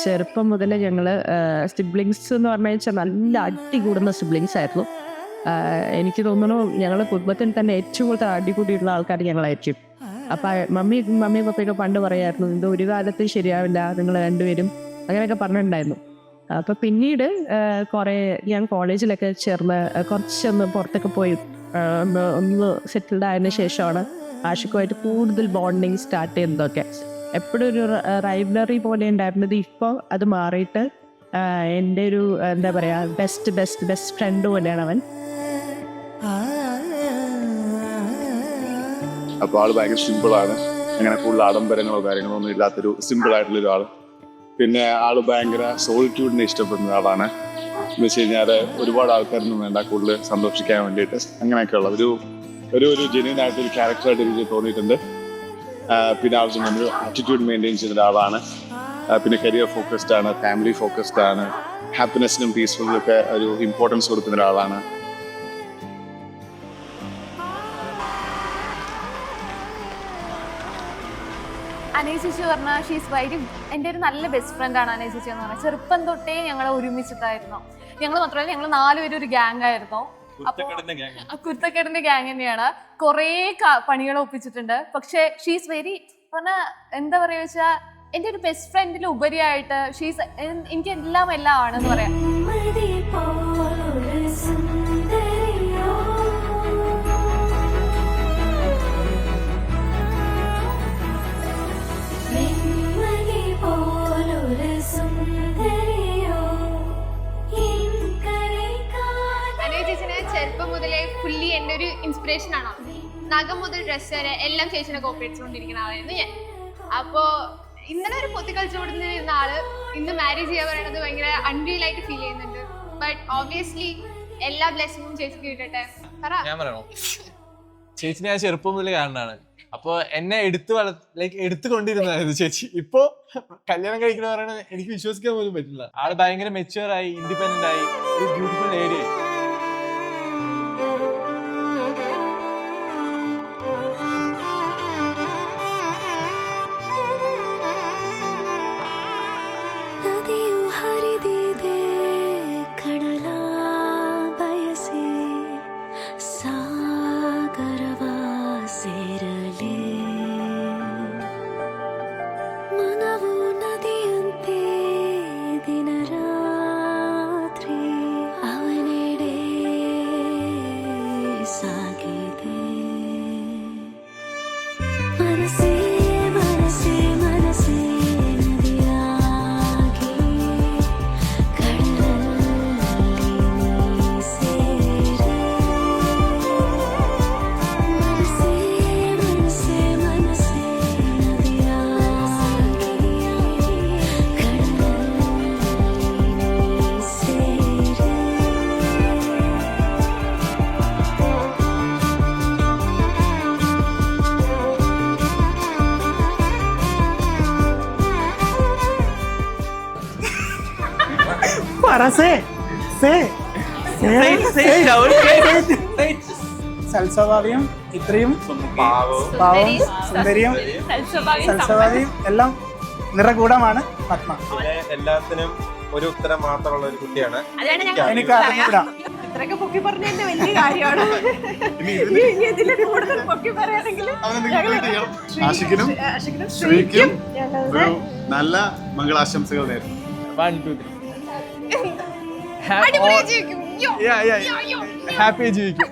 ചെറുപ്പം മുതൽ ഞങ്ങൾ സിബ്ലിങ്സ് എന്ന് പറഞ്ഞു വെച്ചാൽ നല്ല അടി കൂടുന്ന സിബ്ലിങ്സ് ആയിരുന്നു. എനിക്ക് തോന്നുന്നു ഞങ്ങൾ കുടുംബത്തിൽ തന്നെ ഏറ്റവും കൂടുതൽ അടി കൂടിയുള്ള ആൾക്കാർ ഞങ്ങളായിരിക്കും. അപ്പം മമ്മി പപ്പയൊക്കെ പണ്ട് പറയായിരുന്നു, ഇത് ഒരു കാലത്ത് ശരിയാവില്ല നിങ്ങൾ രണ്ടുപേരും, അങ്ങനെയൊക്കെ പറഞ്ഞിട്ടുണ്ടായിരുന്നു. അപ്പം പിന്നീട് കുറേ ഞാൻ കോളേജിലൊക്കെ ചേർന്ന് കുറച്ചൊന്ന് പുറത്തൊക്കെ പോയി ഒന്ന് സെറ്റിൽഡ് ആയതിനു ശേഷമാണ് ആഷിക്കുമായിട്ട് കൂടുതൽ ബോണ്ടിങ് സ്റ്റാർട്ട് ചെയ്യുന്നതൊക്കെ. എപ്പോഴും ഒരു റൈവലറി പോലെ ഉണ്ടായിരുന്നത് ഇപ്പോൾ അത് മാറിയിട്ട് എൻ്റെ ഒരു എന്താ പറയുക ബെസ്റ്റ് ഫ്രണ്ട് പോലെയാണ് അവൻ. അപ്പോൾ ആള് ഭയങ്കര സിമ്പിളാണ്, അങ്ങനെ കൂടുതൽ ആഡംബരങ്ങളോ കാര്യങ്ങളോ ഒന്നും ഇല്ലാത്തൊരു സിമ്പിൾ ആയിട്ടുള്ള ഒരാൾ. പിന്നെ ആള് ഭയങ്കര സോളിറ്റ്യൂഡിനെ ഇഷ്ടപ്പെടുന്ന ആളാണ്. എന്ന് വെച്ച് കഴിഞ്ഞാൽ ഒരുപാട് ആൾക്കാരൊന്നും വേണ്ട, കൂടുതൽ സന്തോഷിക്കാൻ വേണ്ടിയിട്ട് അങ്ങനെയൊക്കെയുള്ള ഒരു ജെന്യൂൻ ആയിട്ടൊരു ക്യാരക്ടറായിട്ട് എനിക്ക് തോന്നിയിട്ടുണ്ട്. പിന്നെ ആവശ്യം ഒരു ആറ്റിറ്റ്യൂഡ് മെയിൻറ്റെയിൻ ചെയ്യുന്ന ഒരാളാണ്. പിന്നെ കരിയർ ഫോക്കസ്ഡ് ആണ്, ഫാമിലി ഫോക്കസ്ഡ് ആണ്, ഹാപ്പിനെസ്സിനും പീസ്ഫുള്ളിനും ഒക്കെ ഒരു ഇമ്പോർട്ടൻസ് കൊടുക്കുന്ന ഒരാളാണ്. അനീ ചേച്ചി പറഞ്ഞാൽ ഷീസ് വൈരി എൻ്റെ ഒരു നല്ല ബെസ്റ്റ് ഫ്രണ്ടാണ് അനീ ചേച്ചി എന്ന് പറഞ്ഞാൽ. ചെറുപ്പം തൊട്ടേ ഞങ്ങൾ ഒരുമിച്ചിട്ടായിരുന്നു. ഞങ്ങൾ മാത്രമല്ല, ഞങ്ങൾ 4 പേരും ഒരു ഗ്യാങ് ആയിരുന്നു. കുരുത്തക്കേടിന്റെ ഗ്യാങ് തന്നെയാണ്. കുറേ പണികൾ ഒപ്പിച്ചിട്ടുണ്ട്. പക്ഷെ ഷീസ് വെരി പറഞ്ഞാൽ എന്താ പറയുക വെച്ചാൽ എൻ്റെ ഒരു ബെസ്റ്റ് ഫ്രണ്ടിൽ ഉപരിയായിട്ട് ഷീസ് എനിക്ക് എല്ലാം ആണെന്ന് പറയാം. ചെറുപ്പം മുതലേ ഫുള്ളി എൻ്റെ ഒരു ഇൻസ്പിറേഷൻ ആണ്. നഖം മുതൽ ഡ്രസ്സ് വരെ എല്ലാം ചേച്ചിനെ കോപ്പി അടിച്ചുകൊണ്ടിരിക്കുന്ന ആളായിരുന്നു ഞാൻ. അപ്പോൾ ഇന്നലെ ഒരു പൊത്തി കളിച്ചുകൊണ്ടിരുന്ന ആള് ഇന്ന് മാരേജ് ചെയ്യാൻ പറയുന്നത് ഭയങ്കര അൺറിയൽ ആയിട്ട് ഫീൽ ചെയ്യുന്നുണ്ട്. ബട്ട് ഓബ്വിയസ്ലി എല്ലാ ബ്ലെസ്സിങ്ങും ചേച്ചിക്ക് കിട്ടട്ടെ. ഞാൻ പറയണോ, ചേച്ചിനെ ഞാൻ ചെറുപ്പം മുതലേ കാണാനാണ്. അപ്പൊ എന്നെ എടുത്തുകൊണ്ടിരുന്നതായിരുന്നു ചേച്ചി. ഇപ്പൊ കല്യാണം കഴിക്കണ പറയണത് എനിക്ക് വിശ്വസിക്കാൻ പോലും പറ്റില്ല. ആള് ഭയങ്കര മെച്യൂർ ആയി, ഇൻഡിപെൻഡന്റ് ആയി, ഒരു ബ്യൂട്ടിഫുൾ ഏരിയ. സൽസ്വഭാവിയും ഇത്രയും പാവവും സുന്ദരിയും സൽസ്വഭാവിയും എല്ലാം നിറകൂടമാണ് പത്മ. എല്ലാത്തിനും ഒരു ഉത്തരം മാത്രമുള്ള ഒരു കുട്ടിയാണ്. എനിക്ക് അറിഞ്ഞൂടാ. ഇത്രയൊക്കെ പൊക്കി പറഞ്ഞതിന്റെ വലിയ കാര്യമാണ്. കൂടുതൽ പൊക്കി പറയുകയാണെങ്കിൽ ആഷിക്കിനും ശ്രീക്കും ഒരു നല്ല മംഗളാശംസകൾ നേരുന്നു. 1 2 3 ഹാപ്പി ജീവിക്കും.